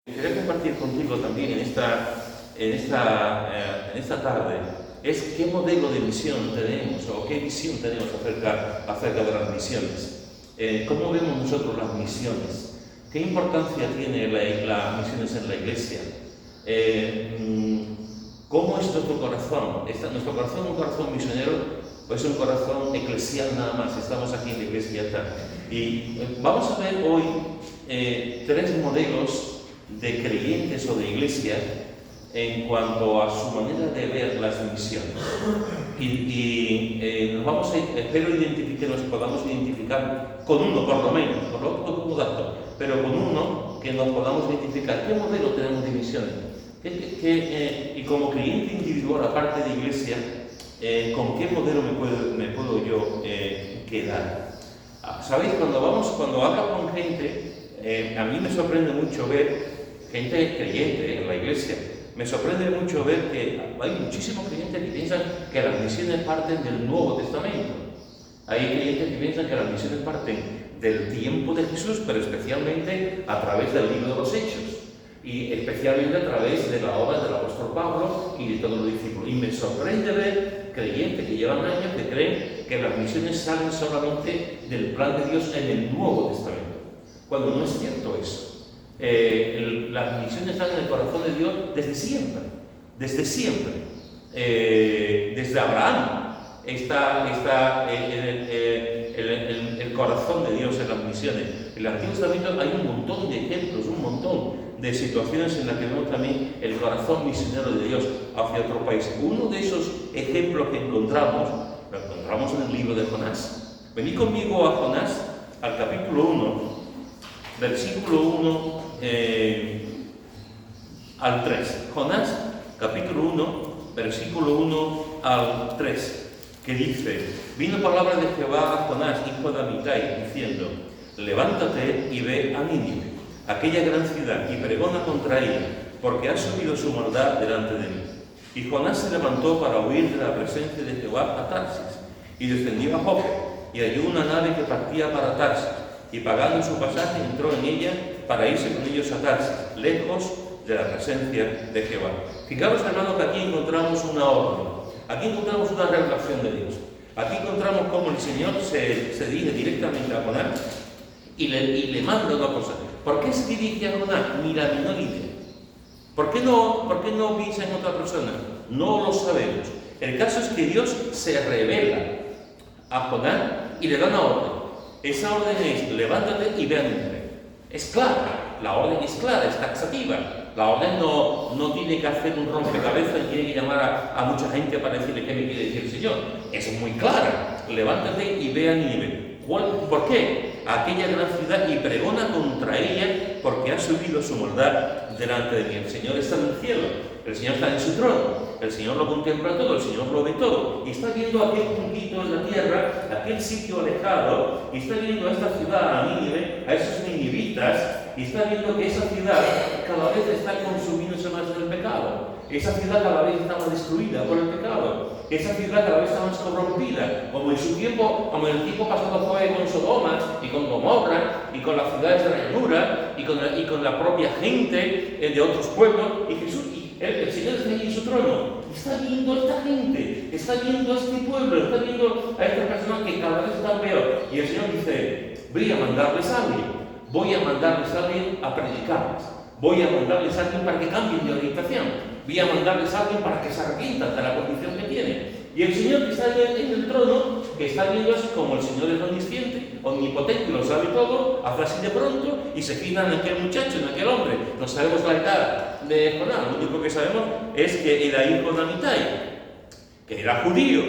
Quería compartir contigo también en esta tarde es qué modelo de misión tenemos o qué visión tenemos acerca de las misiones. ¿Cómo vemos nosotros las misiones? ¿Qué importancia tiene las misiones en la iglesia? ¿Cómo es nuestro corazón? ¿Nuestro corazón es un corazón misionero o es un corazón eclesial nada más? Estamos aquí en la iglesia y ya está. Y vamos a ver hoy tres modelos de creyentes o de iglesia en cuanto a su manera de ver las misiones. Nos vamos espero que nos podamos identificar con uno, por lo menos, con otro como dato, pero con uno que nos podamos identificar. ¿Qué modelo tenemos de misiones? Y como creyente individual, aparte de iglesia, ¿con qué modelo me puedo yo quedar? ¿Sabéis? Cuando hablo con gente, a mí me sorprende mucho ver gente creyente en la iglesia. Me sorprende mucho ver que hay muchísimos creyentes que piensan que las misiones parten del Nuevo Testamento. Hay creyentes que piensan que las misiones parten del tiempo de Jesús, pero especialmente a través del libro de los Hechos. Y especialmente a través de la obra del apóstol Pablo y de todos los discípulos. Y me sorprende ver creyentes que llevan años que creen que las misiones salen solamente del plan de Dios en el Nuevo Testamento, cuando no es cierto eso. Las misiones están en el corazón de Dios desde siempre, desde Abraham está el corazón de Dios en las misiones. En el Antiguo Testamento hay un montón de ejemplos, un montón de situaciones en las que vemos también el corazón misionero de Dios hacia otro país. Uno de esos ejemplos que encontramos, lo encontramos en el libro de Jonás. Venid conmigo a Jonás, al capítulo 1, versículo 1 al 3. Jonás, capítulo 1, versículo 1 al 3, que dice: vino palabra de Jehová a Jonás, hijo de Amitai, diciendo: levántate y ve a Nínive, aquella gran ciudad, y pregona contra ella, porque ha subido su maldad delante de mí. Y Jonás se levantó para huir de la presencia de Jehová a Tarsis, y descendió a Jope, y halló una nave que partía para Tarsis, y pagando su pasaje entró en ella para irse con ellos a Tarsis, lejos de la presencia de Jehová. Fijaros, hermanos, que aquí encontramos una orden, aquí encontramos una revelación de Dios. Aquí encontramos cómo el Señor se dirige directamente a Jonás y le manda una cosa. ¿Por qué se dirige a Jonás? Ni la menor idea. ¿Por qué no piensa en otra persona? No lo sabemos. El caso es que Dios se revela a Jonás y le da una orden. Esa orden es: levántate y ve a Nínive. Es clara, la orden es clara, es taxativa. La orden no tiene que hacer un rompecabezas y tiene que llamar a mucha gente para decirle qué me quiere decir el Señor. Es muy clara: levántate y ve a Nínive. ¿Por qué? Aquella gran ciudad, y pregona contra ella, porque ha subido su maldad delante de mí. El Señor está en el cielo, el Señor está en su trono, el Señor lo contempla todo, el Señor lo ve todo, y está viendo aquel puntito en la tierra, aquel sitio alejado, y está viendo a esta ciudad, a Nínive, a esos ninivitas, y está viendo que esa ciudad cada vez está consumiéndose más en el pecado. Esa ciudad cada vez está más destruida por el pecado. Esa ciudad cada vez está más corrompida, como en el tiempo pasado fue con Sodoma y con Gomorra y con las ciudades de la llanura y con la propia gente de otros pueblos. Y Jesús, el Señor está ahí en su trono, está viendo a esta gente, está viendo a este pueblo, está viendo a estas personas que cada vez están peor. Y el Señor dice: voy a mandarles a alguien a predicarles. Voy a mandarles a alguien para que cambien de orientación. Voy a mandarles a alguien para que se arrepientan de la condición que tienen. Y el Señor que está en el trono, que está viendo así, como el Señor es omnisciente, omnipotente, lo sabe todo, hace así de pronto y se fija en aquel muchacho, en aquel hombre. No sabemos la edad de Jonás, lo único que sabemos es que era hijo de Amitai, que era judío.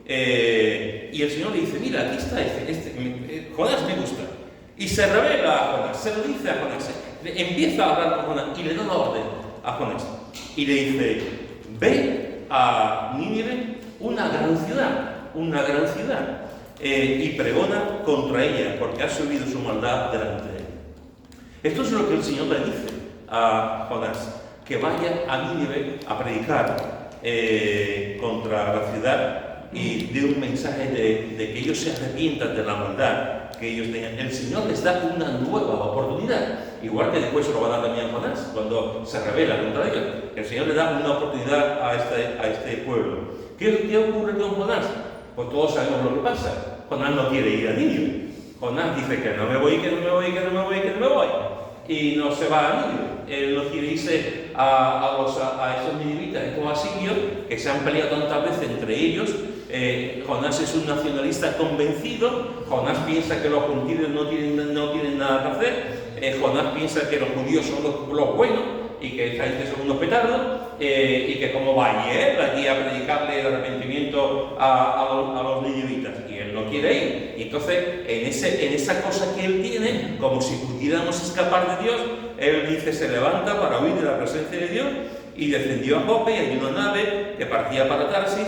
Y el Señor le dice: mira, aquí está Jonás me gusta. Y se revela a Jonás, se lo dice a Jonás, empieza a hablar con Jonás y le da una orden a Jonás. Y le dice: ve a Nínive, una gran ciudad, y pregona contra ella, porque ha subido su maldad delante de él. Esto es lo que el Señor le dice a Jonás, que vaya a Nínive a predicar contra la ciudad y dé un mensaje de que ellos se arrepientan de la maldad que ellos tenían. El Señor les da una nueva oportunidad, igual que después se lo va a dar también a Jonás. cuando se rebela contra Dios. El Señor le da una oportunidad a este pueblo. ¿Qué ocurre con Jonás? Pues todos sabemos lo que pasa. Jonás no quiere ir a Nínive. Jonás dice que no me voy, que no me voy, que no me voy, que no me voy. Y no se va a Nínive. Él no quiere irse a esos ninivitas, estos asirios, que se han peleado tantas veces entre ellos. Jonás es un nacionalista convencido. Jonás piensa que los gentiles no tienen nada que hacer. Jonás piensa que los judíos son los buenos y que esta gente son unos petardos, y que cómo va a ir él aquí a predicarle el arrepentimiento a los ninivitas, y él no quiere ir. Y entonces, en esa cosa que él tiene, como si pudiéramos escapar de Dios, él dice, se levanta para huir de la presencia de Dios, y descendió a Jope, y hay una nave que partía para Tarsis,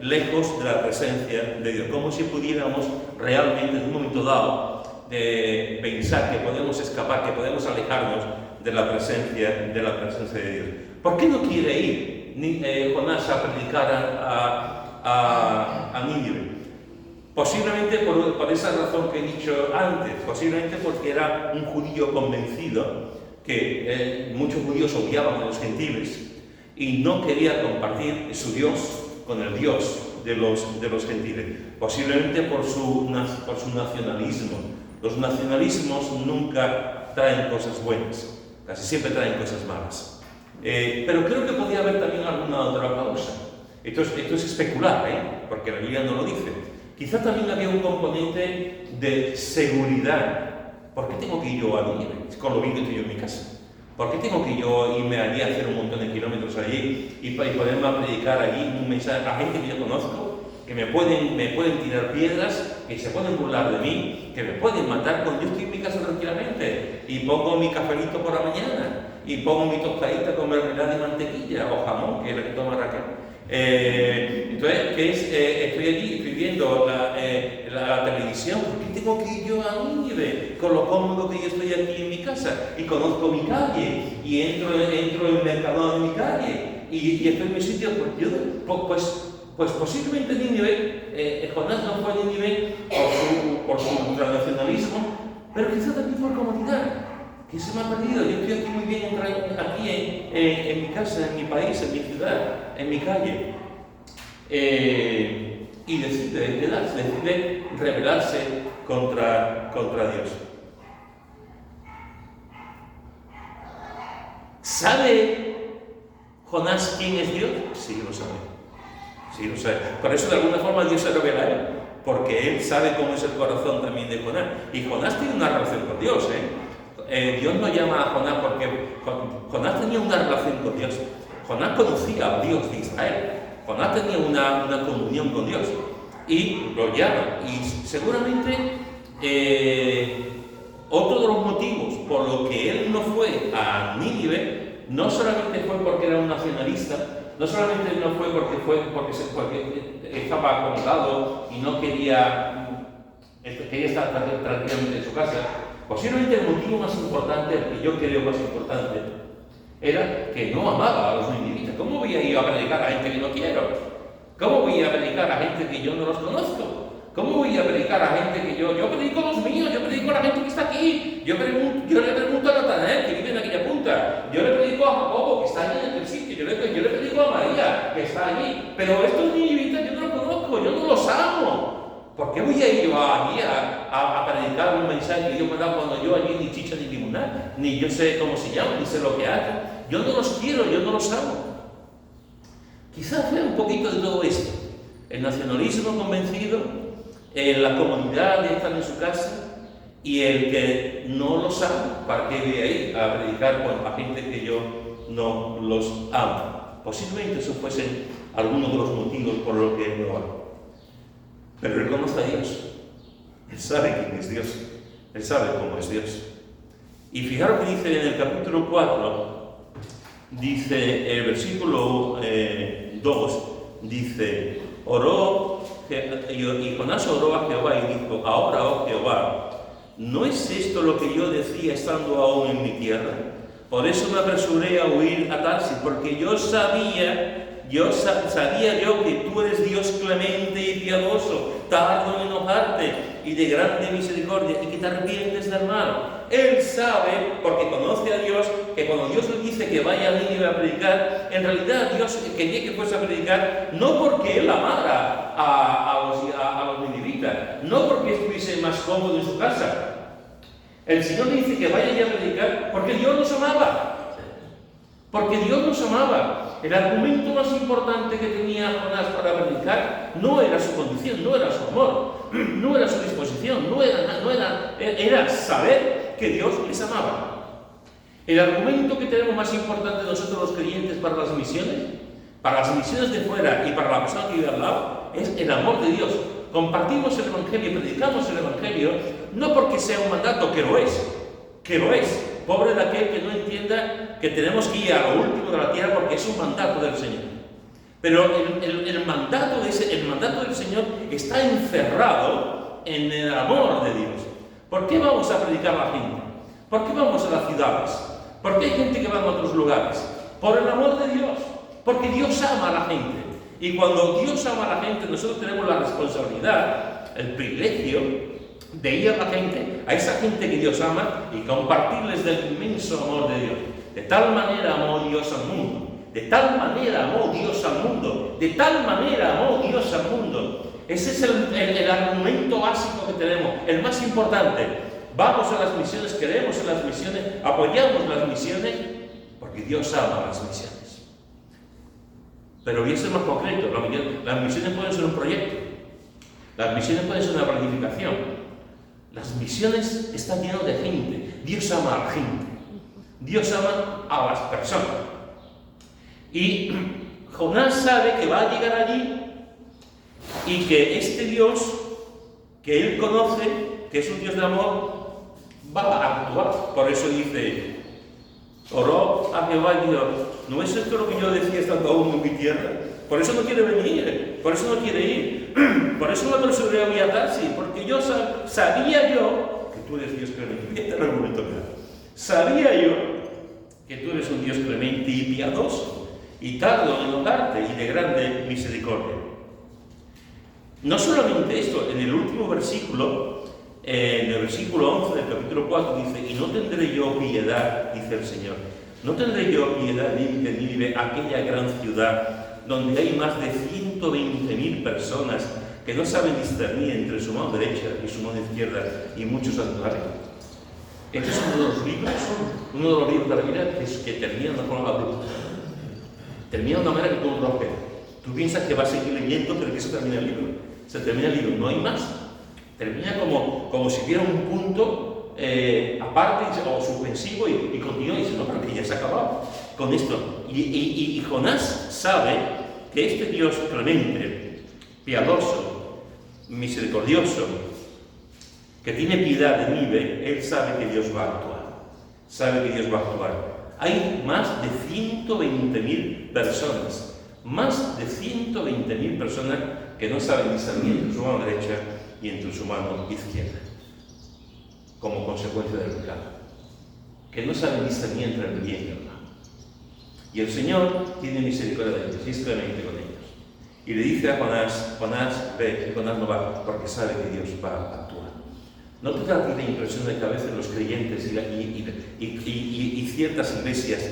lejos de la presencia de Dios, como si pudiéramos realmente en un momento dado de pensar que podemos escapar, que podemos alejarnos de la presencia de Dios. ¿Por qué no quiere ir Jonás a predicar a Nínive? Posiblemente por esa razón que he dicho antes, posiblemente porque era un judío convencido que muchos judíos odiaban a los gentiles y no quería compartir su Dios con el Dios de los gentiles, posiblemente por su nacionalismo. Los nacionalismos nunca traen cosas buenas, casi siempre traen cosas malas. Pero creo que podía haber también alguna otra causa. Esto es especular, porque la Biblia no lo dice. Quizá también había un componente de seguridad. ¿Por qué tengo que ir yo a Nínive con lo bien que estoy yo en mi casa? ¿Por qué tengo que yo irme allí a hacer un montón de kilómetros allí y poderme a predicar allí un mensaje a gente que yo conozco, que me pueden tirar piedras, que se pueden burlar de mí, que me pueden matar cuando yo estoy en mi casa tranquilamente y pongo mi cafelito por la mañana y pongo mi tostadita con mermelada y mantequilla o jamón, que es la que toma Raquel? Entonces, estoy allí, estoy viendo la televisión. ¿Por qué tengo que ir yo a Nínive con lo cómodo que yo estoy aquí en mi casa y conozco mi calle y entro en el mercado de mi calle y estoy en mi sitio? Pues posiblemente Nínive, Jonás no fue a Nínive por su transnacionalismo, pero quizás también por comodidad. Que se me ha perdido, yo estoy aquí muy bien aquí en mi casa, en mi país, en mi ciudad, en mi calle. Y decide rebelarse contra Dios. ¿Sabe Jonás quién es Dios? Sí, lo sabe. Sí, lo sabe. Por eso de alguna forma Dios se revela a él, porque él sabe cómo es el corazón también de Jonás. Y Jonás tiene una relación con Dios, Dios no llama a Jonás porque Jonás tenía una relación con Dios. Jonás conocía a Dios de Israel. Jonás tenía una comunión con Dios y lo llama. Y seguramente otro de los motivos por los que él no fue a Nínive no solamente fue porque era un nacionalista, no solamente no fue porque estaba acomodado y no quería estar tranquilamente en su casa. Posiblemente el motivo más importante, el que yo creo más importante, era que no amaba a los ninivitas. ¿Cómo voy a ir a predicar a gente que no quiero? ¿Cómo voy a predicar a gente que yo no los conozco? ¿Cómo voy a predicar a gente que yo predico a los míos, yo predico a la gente que está aquí? Yo le pregunto a Natanael, que vive en aquella punta. Yo le predico a Jacobo, que está allí en aquel sitio. Yo le predico a María, que está allí. Pero estos ninivitas yo no los conozco, yo no los amo. ¿Por qué voy a ir yo allí a predicar un mensaje que Dios me da cuando yo allí ni chicha ni limonada, ni yo sé cómo se llama, ni sé lo que hago? Yo no los quiero, yo no los amo. Quizás fue un poquito de todo esto. El nacionalismo convencido, la comodidad de estar en su casa y el que no los ama, ¿para qué voy a ir a predicar a gente que yo no los amo? Posiblemente esos fuesen algunos de los motivos por los que él no ama. Pero él conoce a Dios, él sabe quién es Dios, él sabe cómo es Dios. Y fijaros que dice en el capítulo 4, dice el versículo 2, dice, y Jonás oró a Jehová y dijo, ahora, oh Jehová, ¿no es esto lo que yo decía estando aún en mi tierra? Por eso me apresuré a huir a Tarsis, porque yo sabía Sabía yo que tú eres Dios clemente y piadoso, tardo en enojarte y de grande misericordia, y que te arrepientes del mal. Él sabe, porque conoce a Dios, que cuando Dios le dice que vaya a Nínive a predicar, en realidad Dios quería que fuese a predicar no porque él amara a los ninivitas, no porque estuviese más cómodo en su casa. El Señor le dice que vaya allí a predicar porque Dios nos amaba. Porque Dios nos amaba. El argumento más importante que tenía Jonás para predicar no era su condición, no era su amor, no era su disposición, era saber que Dios les amaba. El argumento que tenemos más importante nosotros los creyentes para las misiones de fuera y para la persona que vive al lado, es el amor de Dios. Compartimos el Evangelio, predicamos el Evangelio, no porque sea un mandato, que lo es. Pobre de aquel que no entienda que tenemos que ir a lo último de la tierra porque es un mandato del Señor. Pero el mandato del Señor está encerrado en el amor de Dios. ¿Por qué vamos a predicar a la gente? ¿Por qué vamos a las ciudades? ¿Por qué hay gente que va a otros lugares? Por el amor de Dios. Porque Dios ama a la gente. Y cuando Dios ama a la gente, nosotros tenemos la responsabilidad, el privilegio de ir a la gente, a esa gente que Dios ama, y compartirles del inmenso amor de Dios. De tal manera amó Dios al mundo, de tal manera amó Dios al mundo, de tal manera amó Dios al mundo. Ese es el argumento básico que tenemos, el más importante. Vamos a las misiones, creemos en las misiones, apoyamos las misiones, porque Dios ama las misiones. Pero voy a ser más concreto, las misiones pueden ser un proyecto, las misiones pueden ser una planificación. Las misiones están llenas de gente. Dios ama a la gente. Dios ama a las personas. Y Jonás sabe que va a llegar allí y que este Dios que él conoce, que es un Dios de amor, va a actuar. Por eso dice, oró a Jehová y dijo, ¿no es esto lo que yo decía estando aún en mi tierra? Por eso no quiere venir, por eso no quiere ir, por eso no apresuré a Tarsis, porque yo sabía yo que tú eres Dios clemente. Este es el argumento claro. Sabía yo que tú eres un Dios clemente y piadoso, y tardo en enojarte y de grande misericordia. No solamente esto, en el último versículo, en el versículo 11 del capítulo 4 dice, y no tendré yo piedad, dice el Señor, no tendré yo piedad de Nínive, aquella gran ciudad, donde hay más de 120.000 personas que no saben discernir entre su mano derecha y su mano izquierda y muchos santuarios. Este es uno de los libros de la Biblia que termina de una forma abrupta. Termina de una manera que tú no rompes. Tú piensas que vas a seguir leyendo, pero que se termina el libro. Se termina el libro, no hay más. Termina como si hubiera un punto aparte o suspensivo y continúa y dice, no, pero que ya se ha acabado con esto. Y Jonás sabe que este Dios clemente, piadoso, misericordioso, que tiene piedad de Nínive, él sabe que Dios va a actuar. Sabe que Dios va a actuar. Hay más de 120.000 personas, más de 120.000 personas que no saben discernir entre su mano derecha y entre su mano izquierda, como consecuencia del pecado, que no saben discernir entre el bien y el mal. Y el Señor tiene misericordia de ellos, y es clemente con ellos. Y le dice a Jonás, ve, y Jonás no va, porque sabe que Dios va a actuar. ¿No te da la impresión de que a veces los creyentes y ciertas iglesias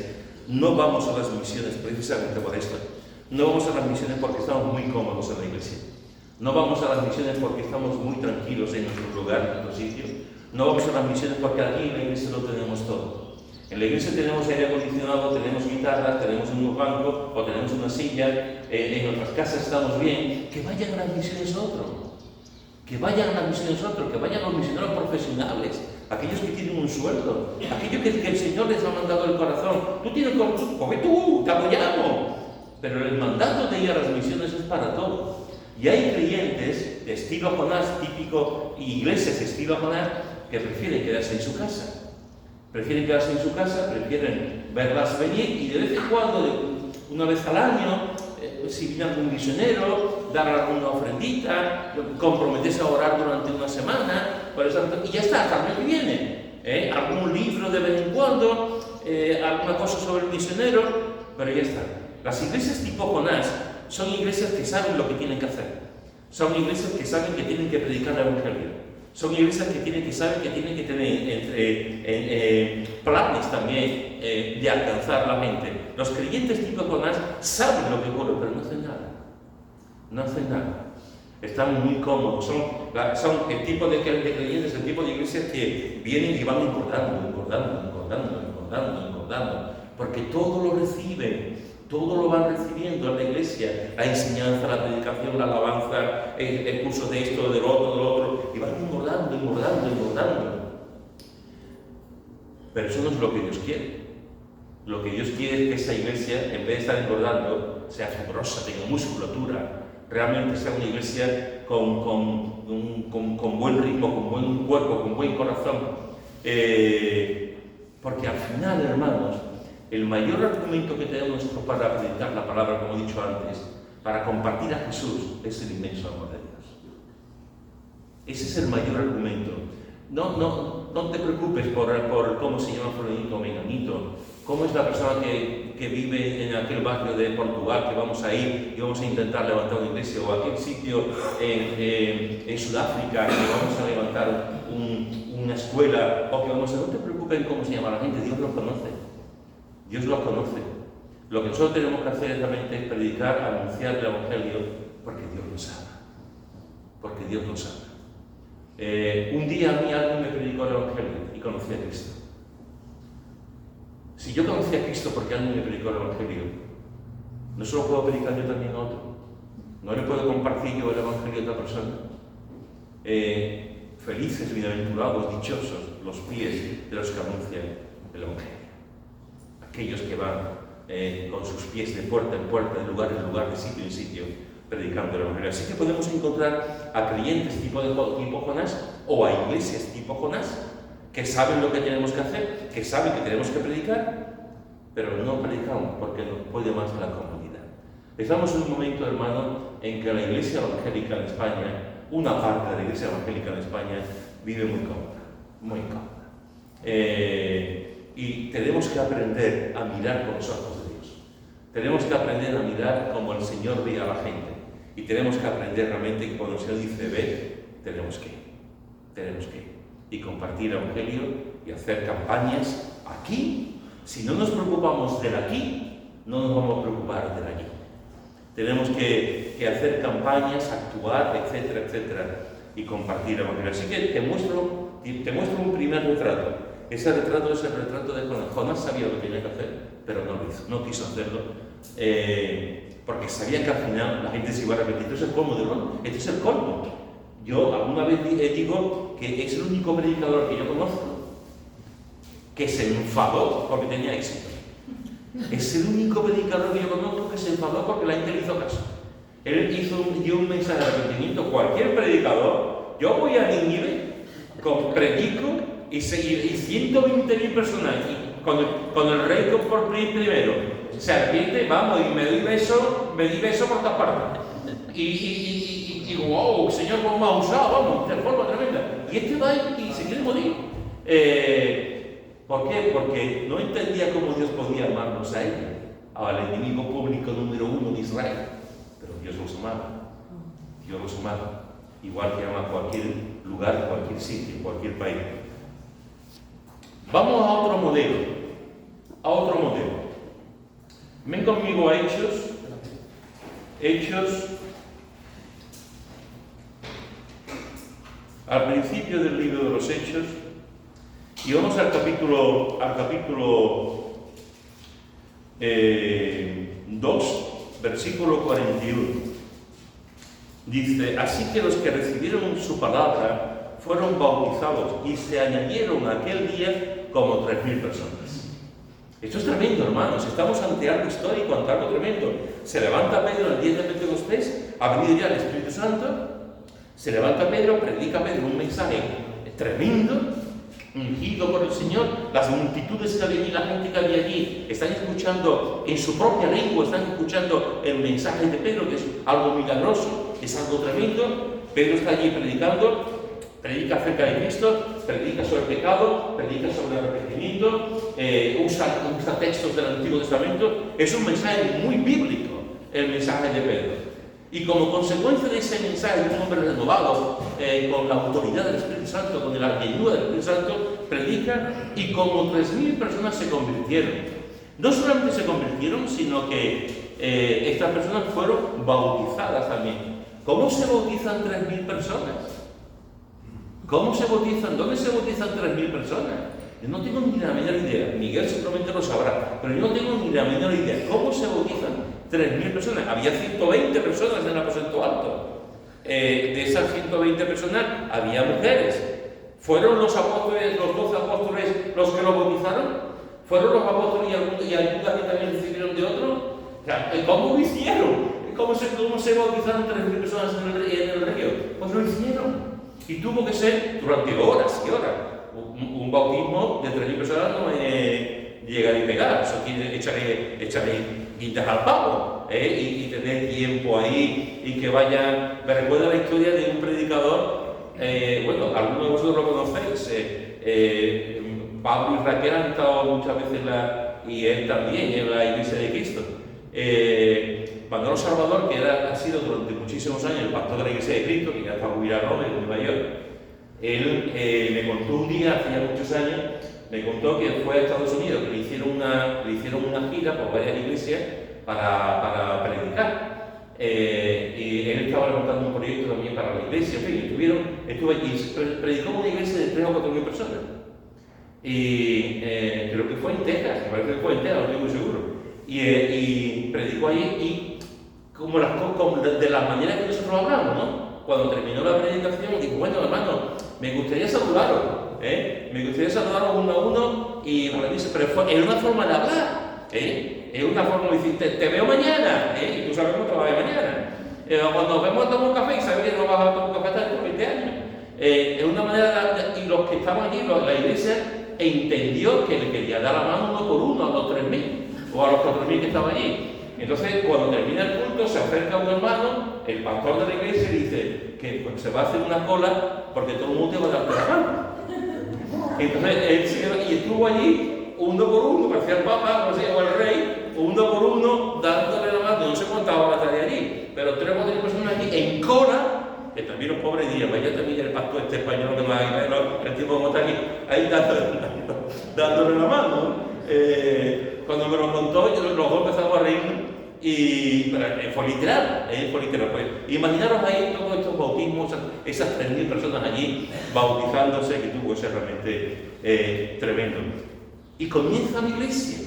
no vamos a las misiones precisamente por esto? No vamos a las misiones porque estamos muy cómodos en la iglesia. No vamos a las misiones porque estamos muy tranquilos en nuestro lugar, en nuestro sitio. No vamos a las misiones porque aquí en la iglesia lo tenemos todo. En la iglesia tenemos aire acondicionado, tenemos guitarras, tenemos unos bancos o tenemos una silla, en nuestras casas estamos bien. Que vayan a las misiones otro. Que vayan a las misiones otros, que vayan los misioneros profesionales, aquellos que tienen un sueldo, aquellos que el Señor les ha mandado el corazón. Tú tienes corazón, coge tú, te apoyamos. Pero el mandato de ir a las misiones es para todos. Y hay creyentes de estilo Jonás, típico, iglesias de estilo Jonás, que prefieren quedarse en su casa. Prefieren quedarse en su casa, prefieren verlas venir y de vez en cuando, una vez al año, si viene algún misionero, dar alguna ofrendita, comprometerse a orar durante una semana, y ya está, hasta el mes que viene. Algún libro de vez en cuando, alguna cosa sobre el misionero, pero ya está. Las iglesias tipo Jonás son iglesias que saben lo que tienen que hacer. Son iglesias que saben que tienen que predicar el Evangelio. Son iglesias que saben que tienen que tener planes también de alcanzar la gente. Los creyentes tipo Jonás saben lo que ocurre, pero no hacen nada. No hacen nada. Están muy cómodos. Son el tipo de creyentes, el tipo de iglesias que vienen y van engordando, porque todo lo reciben. Todo lo van recibiendo en la iglesia, la enseñanza, la predicación, la alabanza, el curso de esto, del otro, y van engordando. Pero eso no es lo que Dios quiere. Lo que Dios quiere es que esa iglesia, en vez de estar engordando, sea fibrosa, tenga musculatura, realmente sea una iglesia con buen ritmo, con buen cuerpo, con buen corazón. Porque al final, hermanos, el mayor argumento que tenemos nosotros para predicar la palabra, como he dicho antes, para compartir a Jesús, es el inmenso amor de Dios. Ese es el mayor argumento. No te preocupes por cómo se llama fulanito o menganito, cómo es la persona que vive en aquel barrio de Portugal que vamos a ir y vamos a intentar levantar una iglesia, o aquel sitio en Sudáfrica que vamos a levantar una escuela, o que vamos a... No te preocupes en cómo se llama la gente, Dios los conoce. Dios los conoce. Lo que nosotros tenemos que hacer es realmente predicar, anunciar el Evangelio, porque Dios lo sabe. PorqueDios lo sabe. Un día a mí alguien me predicó el Evangelio y conocí a Cristo. Si yo conocí a Cristo porque alguien me predicó el Evangelio, ¿no se lo puedo predicar yo también a otro? ¿No le puedo compartir yo el Evangelio a otra persona? Felices, bienaventurados, dichosos los pies de los que anuncian el Evangelio. Aquellos que van con sus pies de puerta en puerta, de lugar en lugar, de sitio en sitio, predicando el Evangelio. Así que podemos encontrar a creyentes tipo Jonás, o a iglesias tipo Jonás, que saben lo que tenemos que hacer, que saben que tenemos que predicar, pero no predicamos porque nos puede más la comunidad. Estamos en un momento, hermano, en que la iglesia evangélica en España, una parte de la iglesia evangélica en España, vive muy cómoda. Y tenemos que aprender a mirar con los ojos de Dios. Tenemos que aprender a mirar como el Señor ve a la gente. Y tenemos que aprender realmente que cuando el Señor dice ve, tenemos que ir. Y compartir el Evangelio y hacer campañas aquí. Si no nos preocupamos del aquí, no nos vamos a preocupar del allí. Tenemos que hacer campañas, actuar, etcétera, y compartir el Evangelio. Así que te muestro un primer retrato. Ese retrato es el retrato de Jonás. Jonás sabía lo que tenía que hacer, pero no lo hizo, no quiso hacerlo, porque sabía que al final la gente se iba a repetir. Esto es el colmo de Jonás, esto es el colmo. Yo alguna vez digo que es el único predicador que yo conozco que se enfadó porque tenía éxito. Es el único predicador que yo conozco que se enfadó porque la gente le hizo caso. Él dio un mensaje de arrepentimiento. Cualquier predicador, yo voy a Nínive, predico, y 120.000 personas, y con el rey por primero se arrepiente, vamos, y me di beso por todas partes. Y wow, Señor, cómo me ha usado, vamos, de forma tremenda. Y este va y se quiere morir. ¿Por qué? Porque no entendía cómo Dios podía amarnos a él, al enemigo público número 1 de Israel. Pero Dios los amaba. Igual que ama cualquier lugar, cualquier sitio, cualquier país. Vamos a otro modelo. Ven conmigo a Hechos, al principio del libro de los Hechos, y vamos al capítulo 2, versículo 41. Dice: así que los que recibieron su palabra fueron bautizados y se añadieron aquel día como 3.000 personas. Esto es tremendo, hermanos. Estamos ante algo histórico, ante algo tremendo. Se levanta Pedro el día de Pentecostés, ha venido ya el Espíritu Santo, se levanta Pedro, predica Pedro un mensaje tremendo, ungido por el Señor. Las multitudes que había allí, la gente que había allí, están escuchando en su propia lengua, están escuchando el mensaje de Pedro, que es algo milagroso, es algo tremendo. Pedro está allí predicando, predica acerca de Cristo, predica sobre el pecado, predica sobre el arrepentimiento, usa textos del Antiguo Testamento. Es un mensaje muy bíblico, el mensaje de Pedro. Y como consecuencia de ese mensaje de un hombre renovado, con la autoridad del Espíritu Santo, con la llenura del Espíritu Santo, predica, y como 3.000 personas se convirtieron. No solamente se convirtieron, sino que estas personas fueron bautizadas también. ¿Cómo se bautizan 3.000 personas? ¿Cómo se bautizan? ¿Dónde se bautizan 3.000 personas? Yo no tengo ni la menor idea. Miguel seguramente lo sabrá, pero yo no tengo ni la menor idea. ¿Cómo se bautizan 3.000 personas? Había 120 personas en el aposento alto. De esas 120 personas había mujeres. ¿Fueron los apóstoles, los 12 apóstoles, los que lo bautizaron? ¿Fueron los apóstoles y algunas que también recibieron de otros? O sea, ¿cómo lo hicieron? ¿Cómo se bautizaron 3.000 personas en el río? Pues lo hicieron. Y tuvo que ser durante horas y horas. Un bautismo de 3.000 personas no es llegar y pegar. Eso quiere echarle guindas al pavo, y tener tiempo ahí y que vayan. Me recuerda la historia de un predicador. Bueno, algunos de vosotros lo conocéis. Pablo y Raquel han estado muchas veces y él también en la Iglesia de Cristo. Manolo Salvador, que ha sido durante muchísimos años el pastor de la Iglesia de Cristo, que ya está jubilado en Nueva York, él me contó un día, hace ya muchos años, me contó que fue a Estados Unidos, que le hicieron una gira por varias iglesias para predicar. Y él estaba levantando un proyecto también para la iglesia, en fin, estuve allí, predicó en una iglesia de 3.000 o 4.000 personas. Y creo que fue en Texas, me parece que fue en Texas, no estoy muy seguro. Y predicó allí, y como de la manera que nosotros hablamos, ¿no? Cuando terminó la predicación, dijo: bueno, hermano, me gustaría saludaros, me gustaría saludaros uno a uno, y bueno, dice, pero es una forma de hablar, es una forma de decir, te veo mañana, y tú sabes cómo te vas a ver mañana. Cuando nos vemos a tomar un café, y sabes que no vas a tomar un café hasta dentro de 20 años. Es una manera, y los que estaban allí, la iglesia, entendió que le quería dar la mano uno por uno a los 3.000, o a los 4.000 que estaban allí. Entonces, cuando termina el culto, se acerca un hermano, el pastor de la iglesia, y dice que se va a hacer una cola porque todo el mundo te va a dar la mano. Entonces, y estuvo allí uno por uno, parecía el papa, no sé, o el rey, uno por uno, dándole la mano. No sé cuántas horas estaría allí, pero 3 o 4 personas allí en cola, que también los pobres días, vaya también el pastor este español que más hay, el tipo como está aquí, ahí dándole la mano. Cuando me lo contó, los dos empezamos a reír, fue literal, pues. Imaginaros ahí todos estos bautismos, esas 3.000 personas allí bautizándose, que tuvo que ser realmente tremendo. Y comienza la iglesia,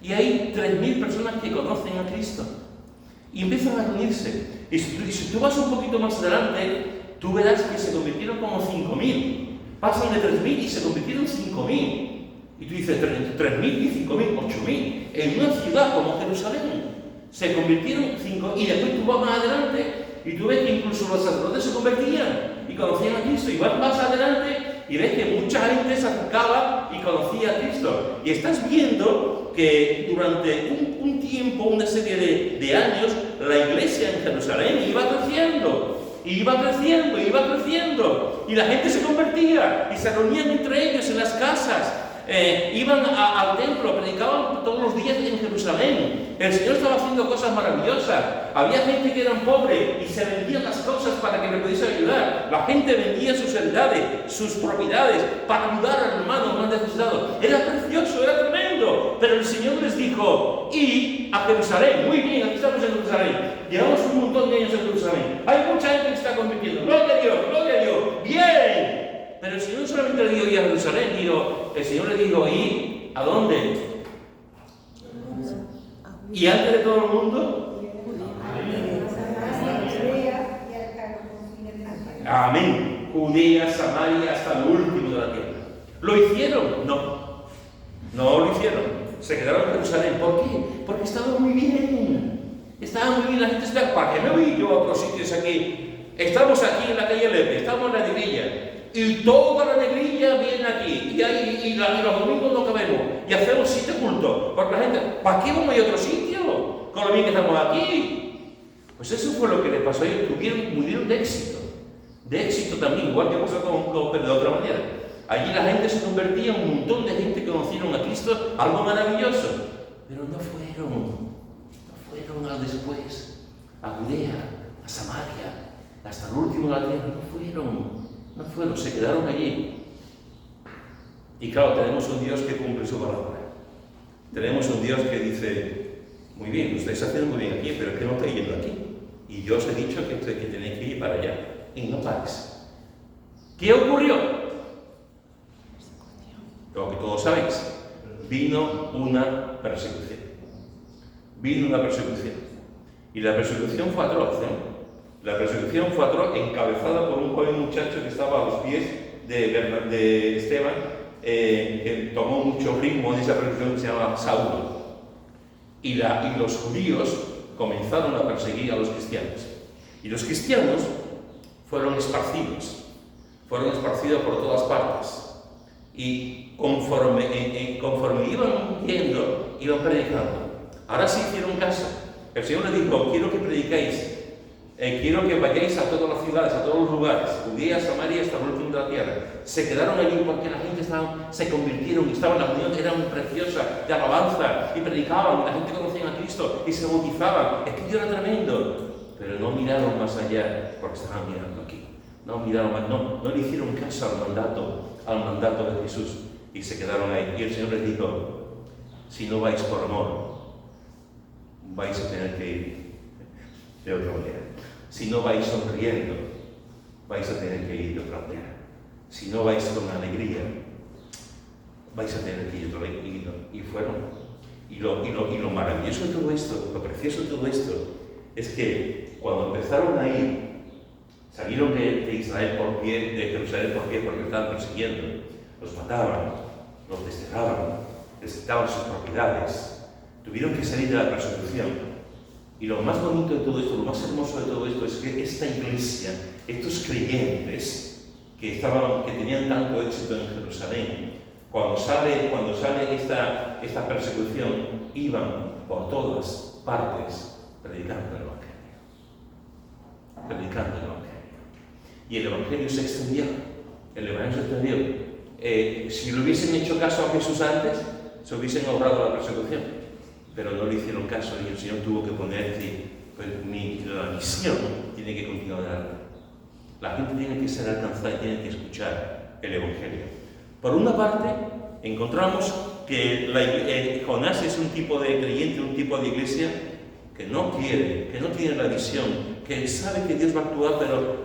y hay 3.000 personas que conocen a Cristo, y empiezan a reunirse. Y si tú vas un poquito más adelante, tú verás que se convirtieron como 5.000. Pasan de 3.000 y se convirtieron en 5.000. Y tú dices, 3.000 y 5.000, 8.000. En una ciudad como Jerusalén se convirtieron 5.000. Y después tú vas más adelante y tú ves que incluso los sacerdotes se convertían y conocían a Cristo. Y vas más adelante y ves que mucha gente se acercaba y conocía a Cristo. Y estás viendo que durante un tiempo, una serie de años, la iglesia en Jerusalén iba creciendo. Y iba creciendo, y la gente se convertía, y se reunían entre ellos en las casas, iban al templo, predicaban todos los días en Jerusalén. El Señor estaba haciendo cosas maravillosas. Había gente que eran pobres y se vendían las cosas para que le pudiese ayudar. La gente vendía sus heredades, sus propiedades, para ayudar al hermano más necesitado. Era precioso, era tremendo. Pero el Señor les dijo: id a Jerusalén. Muy bien, aquí estamos en Jerusalén. Llevamos un montón de años en Jerusalén. Hay mucha gente que se está convirtiendo. Gloria a Dios, gloria a Dios. Bien. Pero el Señor solamente le dijo ir a Jerusalén. El Señor le dijo: ¿y a dónde? Y antes de todo el mundo. Amén. Judea, Samaria, hasta lo último de la tierra. ¿Lo hicieron? No. No lo hicieron. Se quedaron en Jerusalén. ¿Por qué? Porque estaba muy bien. Estaba muy bien. La gente estaba: ¿para qué me voy yo a otros sitios aquí? Estamos aquí en la calle Lepe, estamos en la negrilla. Y toda la negrilla viene aquí. Y los domingos no cabemos. Y hacemos 7 cultos. Porque la gente: ¿para qué vamos a ir a otro sitio? Con lo bien que estamos aquí. Pues eso fue lo que le pasó a ellos. Murieron de éxito. de éxito también, igual que pasó pero de otra manera. Allí la gente se convertía, un montón de gente conocieron a Cristo, algo maravilloso, pero no fueron al después, a Judea, a Samaria, hasta el último de la tierra, no fueron, se quedaron allí. Y claro, tenemos un Dios que cumple su palabra. Tenemos un Dios que dice, muy bien, lo estáis haciendo muy bien aquí, pero es que no estáis yendo aquí. Y yo os he dicho que tenéis que ir para allá. Y no pares. ¿Qué ocurrió? Lo que todos sabéis. Vino una persecución. Y la persecución fue atroz, La persecución fue atroz, encabezada por un joven muchacho que estaba a los pies de Esteban, que tomó mucho ritmo en esa persecución, que se llama Saulo. Y los judíos comenzaron a perseguir a los cristianos. Y los cristianos fueron esparcidos por todas partes. Y conforme iban yendo, iban predicando. Ahora sí hicieron caso. El Señor les dijo, quiero que prediquéis, quiero que vayáis a todas las ciudades, a todos los lugares, Judea, Samaria, hasta el último de la tierra. Se quedaron allí porque la gente se convirtieron, estaban, las reuniones eran preciosas, de alabanza, y predicaban, y la gente conocía a Cristo, y se bautizaban. Es que Dios era tremendo. Pero no miraron más allá, porque estaban mirando aquí. No miraron más, no le hicieron caso al mandato de Jesús, y se quedaron ahí. Y el Señor les dijo, si no vais por amor, vais a tener que ir de otra manera. Si no vais sonriendo, vais a tener que ir de otra manera. Si no vais con alegría, vais a tener que ir de otra manera. Y fueron. Y lo maravilloso de todo esto, lo precioso de todo esto, es que cuando empezaron a ir, salieron de Israel por pie, de Jerusalén por pie, porque estaban persiguiendo, los mataban, los desterraban, les quitaban sus propiedades. Tuvieron que salir de la persecución. Y lo más bonito de todo esto, lo más hermoso de todo esto es que esta iglesia, estos creyentes que tenían tanto éxito en Jerusalén, cuando sale esta persecución, iban por todas partes predicando el Evangelio. Y el Evangelio se extendió. Si le hubiesen hecho caso a Jesús antes, se hubiesen ahorrado la persecución. Pero no le hicieron caso y el Señor tuvo que decir, pues la misión tiene que continuar. La gente tiene que ser alcanzada y tiene que escuchar el Evangelio. Por una parte, encontramos que Jonás es un tipo de creyente, un tipo de iglesia que no tiene la visión, que sabe que Dios va a actuar, pero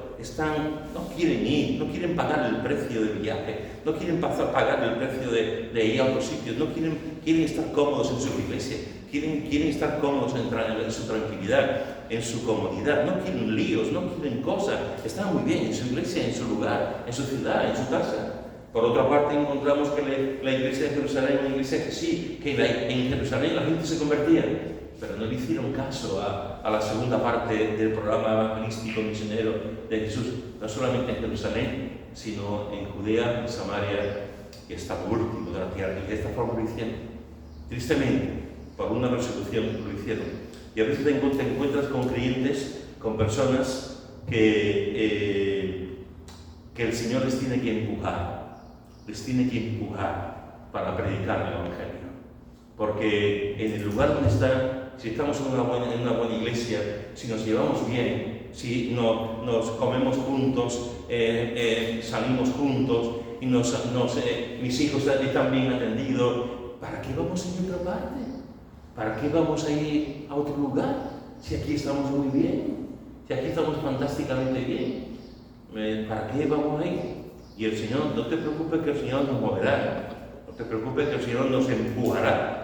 no quieren ir, no quieren pagar el precio del viaje, no quieren pagar el precio de ir a otros sitios, no quieren estar cómodos en su iglesia, quieren estar cómodos en su tranquilidad, en su comodidad, no quieren líos, no quieren cosas, están muy bien en su iglesia, en su lugar, en su ciudad, en su casa. Por otra parte, encontramos que la iglesia de Jerusalén es una iglesia que sí, que en Jerusalén la gente se convertía, pero no le hicieron caso a la segunda parte del programa evangelístico misionero de Jesús, no solamente en Jerusalén, sino en Judea, en Samaria y hasta el último de la tierra. Y de esta forma lo hicieron. Tristemente, por una persecución lo hicieron. Y a veces te encuentras con creyentes, con personas que el Señor les tiene que empujar para predicar el Evangelio. Porque en el lugar donde están, si estamos en una buena iglesia, si nos llevamos bien, si nos comemos juntos, salimos juntos, y mis hijos están bien atendidos, ¿para qué vamos a ir a otra parte? ¿Para qué vamos a ir a otro lugar? Si aquí estamos muy bien, si aquí estamos fantásticamente bien, ¿para qué vamos a ir? Y el Señor, no te preocupes que el Señor nos moverá, no te preocupes que el Señor nos empujará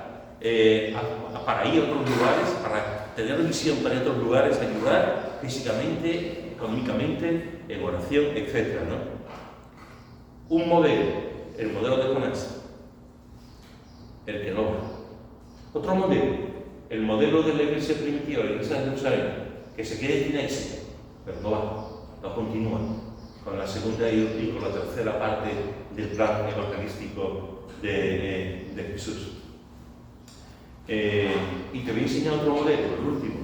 para ir a otros lugares, para tener visión para ir a otros lugares, ayudar físicamente, económicamente, en oración, etc., ¿no? Un modelo, el modelo de Jonás, el que no va. Otro modelo, el modelo de la iglesia primitiva, la iglesia de Jerusalén, que se quede sin éxito, pero no va, no continúa con la segunda y con la tercera parte del plan evangelístico de Jesús. Y te voy a enseñar otro modelo, el último.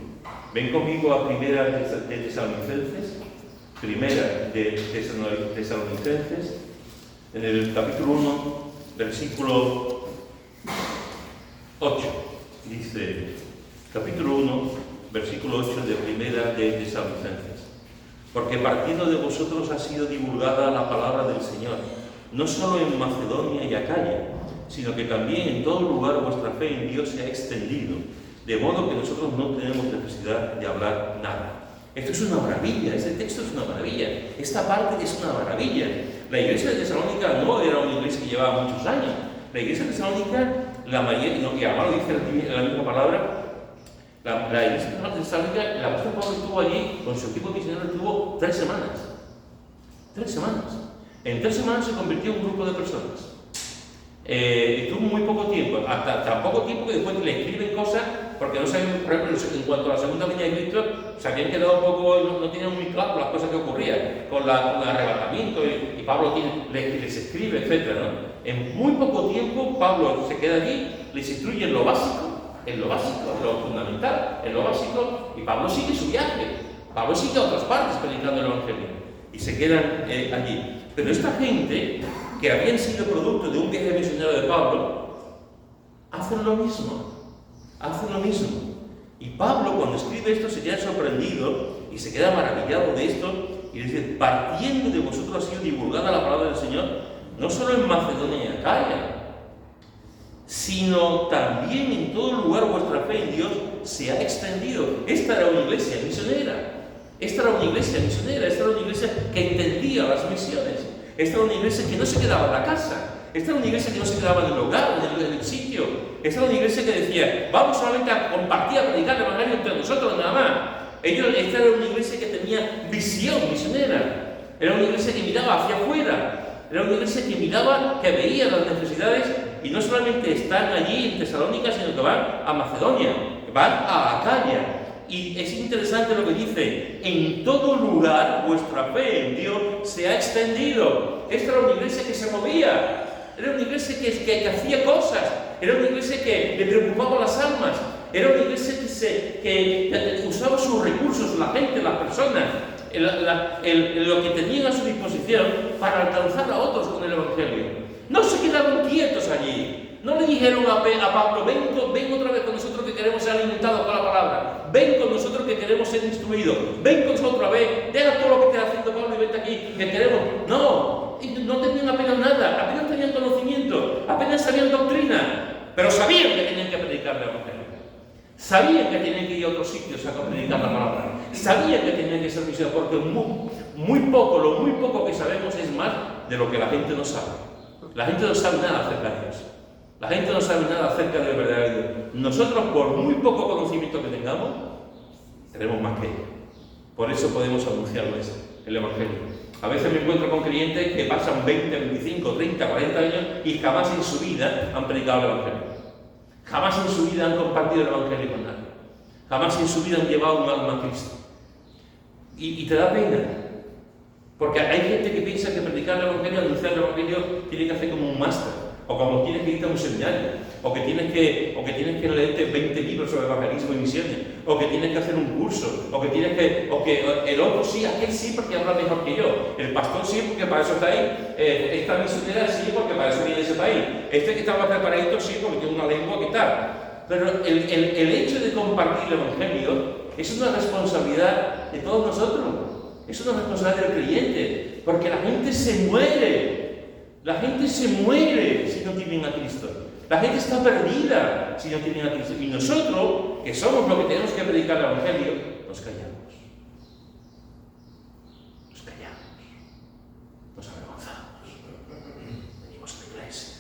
Ven conmigo a Primera de Tesalonicenses, primera de Tesalonicenses, en el capítulo 1, versículo 8. Dice, capítulo 1, versículo 8 de primera de Tesalonicenses. Porque partiendo de vosotros ha sido divulgada la palabra del Señor, no solo en Macedonia y Acaya, sino que también en todo lugar vuestra fe en Dios se ha extendido, de modo que nosotros no tenemos necesidad de hablar nada. Esto es una maravilla, este texto es una maravilla, esta parte es una maravilla. La iglesia de Tesalónica no era una iglesia que llevaba muchos años. La iglesia de Tesalónica, la mayoría, y además lo dice la misma palabra, la iglesia de Tesalónica, el apóstol Pablo estuvo allí con su equipo misionero, estuvo 3 semanas. 3 semanas. En 3 semanas se convirtió en un grupo de personas. Estuvo muy poco tiempo, hasta tan poco tiempo que después le escriben cosas, porque no sabían, por ejemplo, en cuanto a la segunda venida de Cristo, se habían quedado un poco, no tenían muy claro las cosas que ocurrían con el arrebatamiento, y Pablo les escribe, etc., ¿no? En muy poco tiempo Pablo se queda allí, les instruye en lo básico, en lo fundamental, en lo básico, y Pablo sigue su viaje. Pablo sigue a otras partes predicando el Evangelio, y se quedan allí. Pero esta gente, que habían sido producto de un viaje misionero de Pablo, hacen lo mismo. Y Pablo, cuando escribe esto, se queda sorprendido y se queda maravillado de esto, y dice, partiendo de vosotros ha sido divulgada la palabra del Señor, no solo en Macedonia y Acaya, sino también en todo lugar vuestra fe en Dios se ha extendido. Esta era una iglesia misionera. Esta era una iglesia que entendía las misiones. Esta era una iglesia que no se quedaba en la casa. Esta era una iglesia que no se quedaba en el hogar, en el sitio. Esta era una iglesia que decía, vamos solamente a compartir, a predicar el Evangelio entre nosotros nada más. Esta era una iglesia que tenía visión misionera. Era una iglesia que miraba hacia afuera. Era una iglesia que miraba, que veía las necesidades, y no solamente están allí en Tesalónica, sino que van a Macedonia, van a Acaya. Y es interesante lo que dice, en todo lugar vuestra fe en Dios se ha extendido. Esta era una iglesia que se movía, era una iglesia que hacía cosas, era una iglesia que le preocupaba las almas, era una iglesia que usaba sus recursos, la gente, las personas, lo que tenían a su disposición para alcanzar a otros con el Evangelio. No se quedaron quietos allí. No le dijeron a Pablo, ven otra vez con nosotros que queremos ser alimentados con la palabra. Ven con nosotros que queremos ser instruidos. Ven con nosotros otra vez. Deja todo lo que estés haciendo, Pablo, y vente aquí, que queremos. No tenían apenas nada. Apenas tenían conocimiento. Apenas sabían doctrina. Pero sabían que tenían que predicar el Evangelio. Sabían que tenían que ir a otros sitios a predicar la palabra. Sabían que tenían que ser misioneros, porque lo muy poco que sabemos es más de lo que la gente no sabe. La gente no sabe nada acerca de Dios. La gente no sabe nada acerca del verdadero Dios. Nosotros, por muy poco conocimiento que tengamos, tenemos más que ellos. Por eso podemos anunciarles el Evangelio. A veces me encuentro con clientes que pasan 20, 25, 30, 40 años y jamás en su vida han predicado el Evangelio. Jamás en su vida han compartido el Evangelio con nadie. Jamás en su vida han llevado un alma a Cristo. Y te da pena. Porque hay gente que piensa que predicar el Evangelio, anunciar el Evangelio, tiene que hacer como un máster. O como tienes que irte a un seminario, o que tienes que leerte 20 libros sobre evangelismo y misiones, o que tienes que hacer un curso, o que el otro sí, aquel sí porque habla mejor que yo, el pastor sí porque para eso está ahí, esta misionera sí porque para eso viene de ese país, este que estaba preparadito sí porque tiene una lengua que tal. Pero el hecho de compartir el Evangelio es una responsabilidad de todos nosotros, es una responsabilidad del creyente, porque la gente se muere. La gente se muere si no tienen a Cristo. La gente está perdida si no tienen a Cristo. Y nosotros, que somos los que tenemos que predicar el Evangelio, nos callamos. Nos avergonzamos. Venimos a la iglesia,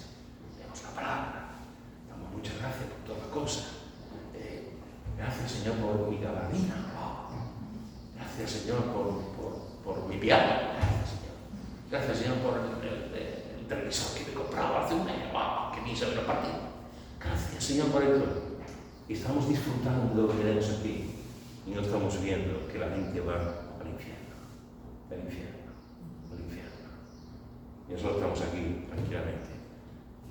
leemos la palabra, damos muchas gracias por toda cosa. Gracias, Señor, por mi gabardina. Gracias, Señor, por mi piano. Gracias, Señor, por el televisor que me compraba hace un año. ¡Wow! ¡Qué misa me lo partí! Gracias, Señor, por esto. Y estamos disfrutando de lo que tenemos aquí. Y no estamos viendo que la gente va al infierno. Al infierno. Al infierno. Y nosotros estamos aquí tranquilamente.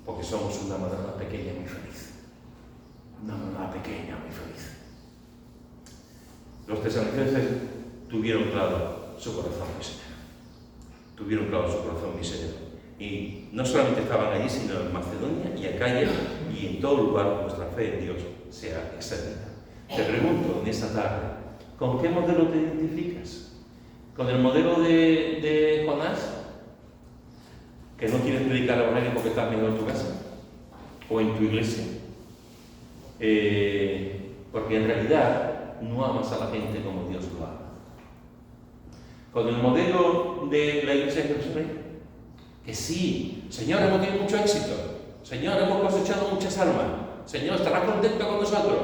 Porque somos una manada pequeña muy feliz. Una manada pequeña muy feliz. Los tesalonicenses tuvieron claro su corazón misionero. Tuvieron claro su corazón misionero. Y no solamente estaban allí, sino en Macedonia y Acaya y en todo lugar nuestra fe en Dios sea extendida. Te pregunto en esta tarde, ¿con qué modelo te identificas? ¿Con el modelo de Jonás? ¿Que no quieres predicar el evangelio porque estás metido en tu casa? ¿O en tu iglesia? Porque en realidad no amas a la gente como Dios lo ama. Con el modelo de la iglesia de Jerusalén, que sí, Señor, hemos tenido mucho éxito, Señor, hemos cosechado muchas almas, Señor, ¿estarás contento con nosotros?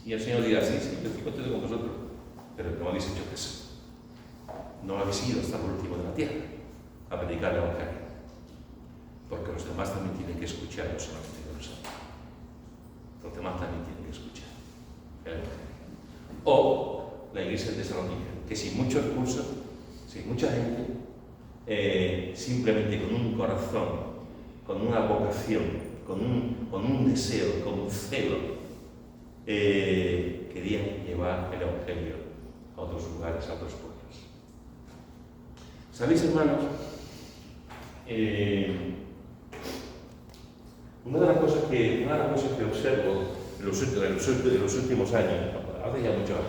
Y el Señor dirá, sí, yo estoy contento con vosotros, pero no habéis hecho caso. No habéis ido hasta el último de la tierra a predicar el evangelio, porque los demás también tienen que escuchar, no solamente nosotros. Los demás también tienen que escuchar el evangelio. O la iglesia de Tesalónica, que sin mucho recurso, sin mucha gente, simplemente con un corazón, con una vocación, con un deseo, con un celo, querían llevar el evangelio a otros lugares, a otros pueblos. ¿Sabéis, hermanos? Una de las cosas que observo en los últimos años, hace ya muchos años,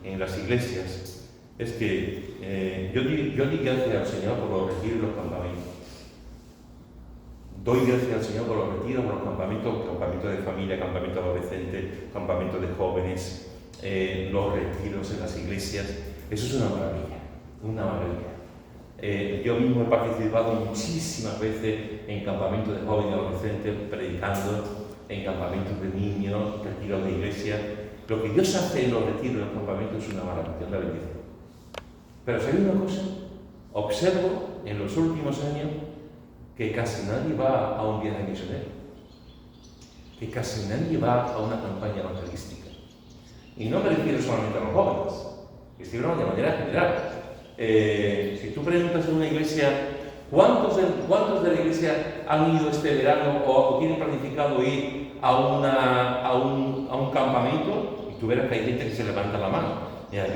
en las iglesias, es que yo di gracias al Señor por los retiros y los campamentos. Doy gracias al Señor por los retiros, por los campamentos de familia, campamentos adolescentes, campamentos de jóvenes, los retiros en las iglesias. Eso es una maravilla, una maravilla. Yo mismo he participado muchísimas veces en campamentos de jóvenes y adolescentes, predicando, en campamentos de niños, retiros de iglesia. Lo que Dios hace en los retiros y los campamentos es una maravilla, una bendición. Pero ¿sabéis una cosa? Observo en los últimos años que casi nadie va a un viaje misionero, que casi nadie va a una campaña evangelística. Y no me refiero solamente a los jóvenes, estoy hablando de manera general. Si tú preguntas en una iglesia, ¿cuántos de la iglesia han ido este verano o tienen planificado ir a un campamento? Y tú verás que hay gente que se levanta la mano. Mira,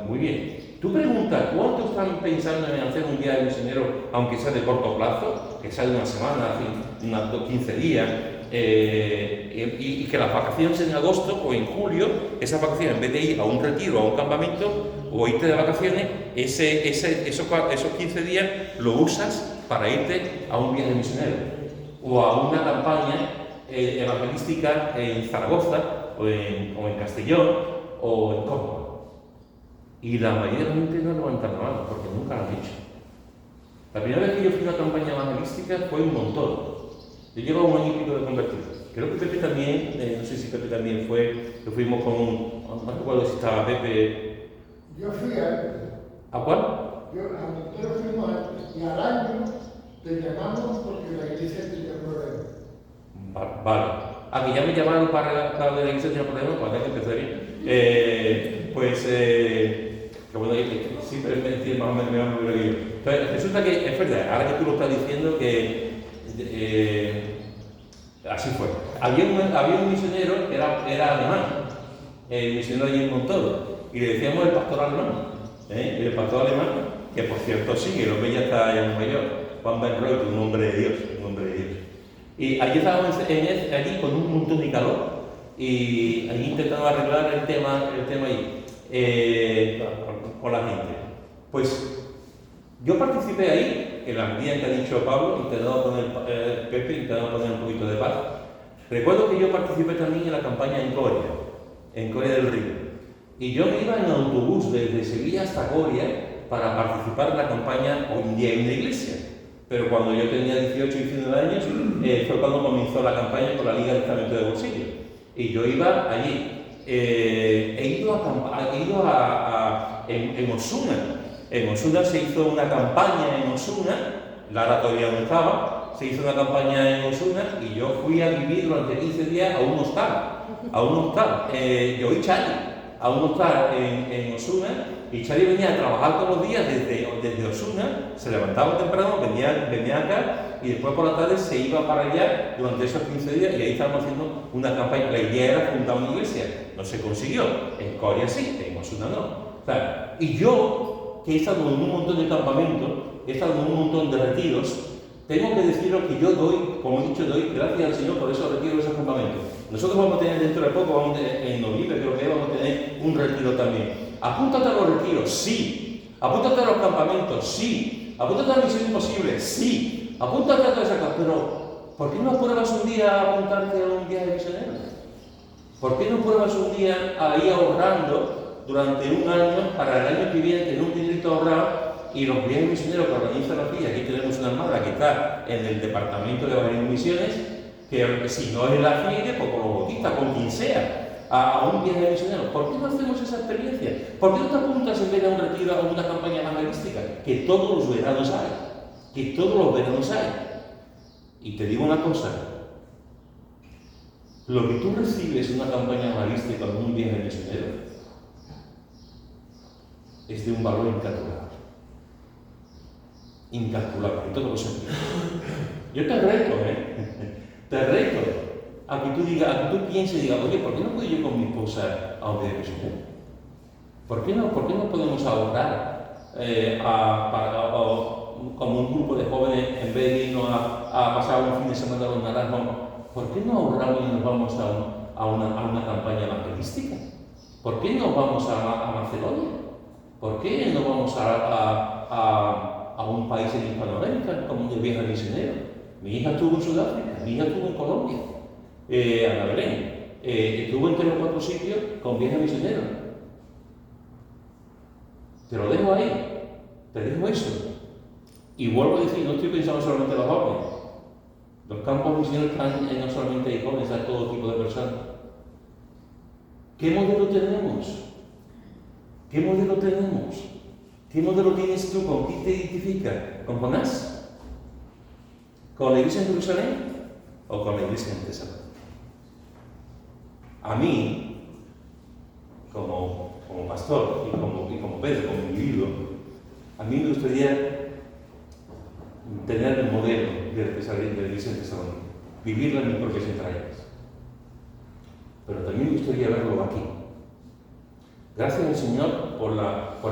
muy bien. Tú preguntas, ¿cuántos están pensando en hacer un viaje misionero, aunque sea de corto plazo, que sea de una semana, unos 15 días, y que las vacaciones en agosto o en julio, esas vacaciones, en vez de ir a un retiro, a un campamento, o irte de vacaciones, esos 15 días lo usas para irte a un viaje misionero, o a una campaña evangelística en Zaragoza, o en Castellón, o en Córdoba. Y la mayoría de la gente no levanta la mano, porque nunca lo han hecho. La primera vez que yo fui a una campaña evangelística fue un montón. Yo llevaba un año y pico de convertido. Creo que Pepe también, no sé si Pepe también fue, que fuimos con, no recuerdo si estaba Pepe. Yo fui a... ¿A cuál? Yo a Montero fuimos antes, y al año te llamamos porque la iglesia tenía problemas. Vale. A que ya me llamaron para la iglesia tenía problemas, cuando que empecé bien. Que bueno, siempre me entiendo más o menos lo que yo. Entonces, resulta que es verdad, ahora que tú lo estás diciendo, que así fue. Había un misionero que era alemán, el misionero allí en Montoro, y le decíamos el pastor alemán. El pastor alemán, que por cierto sigue, el hombre ya está ya muy mayor, Juan Benroy, un hombre de Dios, Y allí estábamos allí con un montón de calor, y allí intentando arreglar el tema allí. Con la gente. Pues yo participé ahí, en la medida en que ha dicho Pablo, intentando poner Pepe, intentando poner un poquito de paz. Recuerdo que yo participé también en la campaña en Coria del Río. Y yo me iba en autobús desde Sevilla hasta Coria para participar en la campaña hoy en día en la iglesia. Pero cuando yo tenía 18 y 19 años, fue cuando comenzó la campaña con la Liga de Testamento de Bolsillo. Y yo iba allí. He ido en Osuna. En Osuna se hizo una campaña en Osuna, Lara todavía no estaba, se hizo una campaña en Osuna y yo fui a vivir durante 15 días a un hostal. Yo hice allí, a un hostal en Osuna, Y Charlie venía a trabajar todos los días desde Osuna, se levantaba temprano, venía acá y después por la tarde se iba para allá durante esos 15 días y ahí estábamos haciendo una campaña. La idea era fundar una iglesia, no se consiguió, en Coria sí, en Osuna no. O sea, y yo, que he estado en un montón de campamentos, he estado en un montón de retiros, tengo que deciros que yo doy, como he dicho, doy gracias al Señor por esos retiros, esos campamentos. Nosotros vamos a tener dentro de poco, en noviembre creo que vamos a tener un retiro también. Apúntate a los retiros, sí. Apúntate a los campamentos, sí. Apúntate a la misión imposible, sí. Apúntate a todas esas cosas, pero ¿por qué no pruebas un día a apuntarte a un viaje misionero? ¿Por qué no pruebas un día a ir ahorrando durante un año para el año que viene tener un dinerito ahorrado? Y los viajes misioneros que organiza la FIA, aquí tenemos una hermana que está en el departamento de varias misiones, que si no es la FIA, pues con los bautistas, con quien sea, a un viaje misionero. ¿Por qué no hacemos esa experiencia? ¿Por qué no te apuntas en vez de a un retiro a una campaña evangelística? Que todos los veranos hay. Que todos los veranos hay. Y te digo una cosa. Lo que tú recibes en una campaña evangelística o en un viaje misionero es de un valor incalculable. Incalculable, en todos los sentidos. Yo te reto, te reto a que tú digas, a que tú pienses y digas, oye, ¿por qué no puedo ir con mi esposa a un viaje misionero? ¿Por qué no podemos ahorrar como un grupo de jóvenes, en vez de irnos a pasar un fin de semana a los naranjos, ¿por qué no ahorramos y nos vamos a una campaña evangelística? ¿Por qué no vamos a Macedonia? ¿Por qué no vamos a un país en Hispanoamérica como un viaje misionero? Mi hija estuvo en Sudáfrica, mi hija estuvo en Colombia, Ana Belén, estuvo en 3 o 4 sitios con viaje misionero. Te lo dejo ahí, te dejo eso. Y vuelvo a decir, no estoy pensando solamente en los jóvenes. Los campos misioneros están no solamente hay jóvenes, hay todo tipo de personas. ¿Qué modelo tenemos? ¿Qué modelo tenemos? ¿Qué modelo tienes tú? ¿Con quién te identificas? ¿Con Jonás? ¿Con la iglesia en Jerusalén? ¿O con la iglesia en Tesalónica? A mí, como pastor y como Pedro, como individuo, a mí me gustaría tener el modelo de la iglesia en Tesalónica, vivirla en mis propias entrañas. Pero también me gustaría verlo aquí. Gracias al Señor por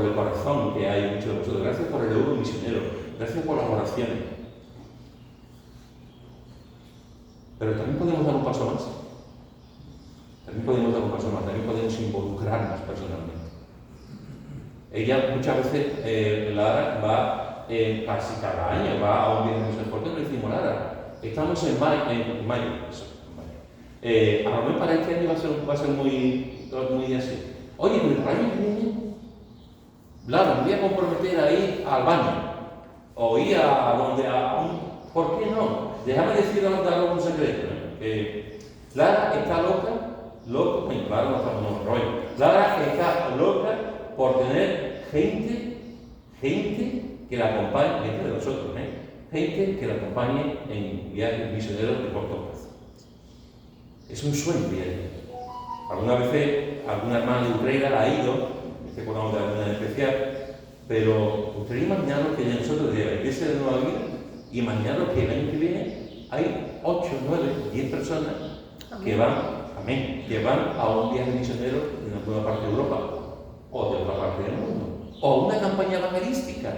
el corazón que hay en muchos de vosotros. Gracias por el euro misionero. Gracias por las oraciones. Pero también podemos dar un paso más. También podemos involucrarnos personalmente. Ella muchas veces, Lara, va casi cada año, va a un viaje misionero. ¿Por qué no le decimos, Lara? Estamos en mayo. A lo mejor para este año va a ser muy así. Oye, pero el año que viene, Lara, me voy a comprometer a ir al baño. O ir ¿por qué no? Déjame decir algo un secreto. Lara está loca, Lara no está rollo. Lara está loca por tener gente que la acompañe, gente de nosotros, gente que la acompañe en viajes misioneros de corto plazo. Es un sueño de ella. Algunas veces, alguna hermana de Utrera ha ido, me estoy acordando de alguna en especial, pero ustedes imaginaron que nosotros de la Iglesia de Nueva Vida, imaginaron que el año que viene hay 8, 9, 10 personas que van a un viaje misionero en alguna parte de Europa o de otra parte del mundo, o una campaña evangelística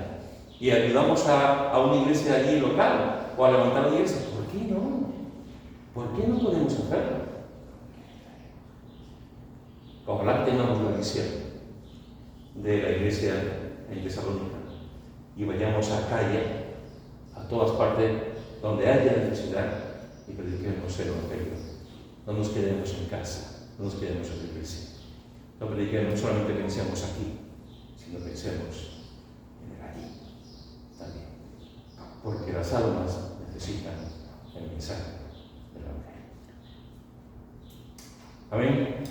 y ayudamos a una iglesia allí local o a levantar una iglesia. ¿Por qué no? ¿Por qué no podemos hacerlo? Ojalá tengamos la visión de la iglesia en Tesalónica y vayamos a calle, a todas partes donde haya necesidad y prediquemos el evangelio. No nos quedemos en casa, no nos quedemos en la iglesia. No prediquemos, no solamente pensemos aquí, sino pensemos en el allí también. Porque las almas necesitan el mensaje del evangelio. Amén.